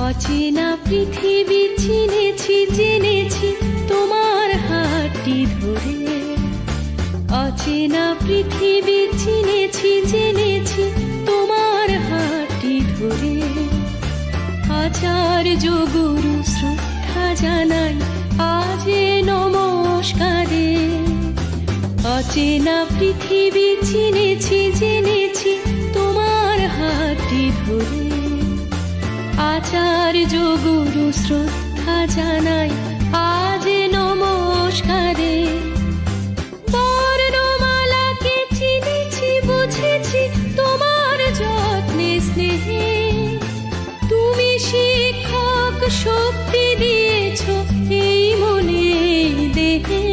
অচেনা পৃথিবী চিনেছি জেনেছি তোমার হাতটি ধরে। অচেনা পৃথিবী চিনেছি জেনেছি তোমার হাতটি ধরে। আচার্য গুরু শ্রদ্ধা জানাই আজ নমস্কারে। অচেনা পৃথিবী চিনেছি জেনেছি তোমার হাতটি ধরে। আচার্য গুরু শ্রদ্ধা জানাই আজ নমস্কারে। বর্ণমালাকে চিনেছি বুঝেছি তোমার যত্নে স্নেহে। তুমি শিক্ষক শক্তি দিয়েছ এই মনে দেহে।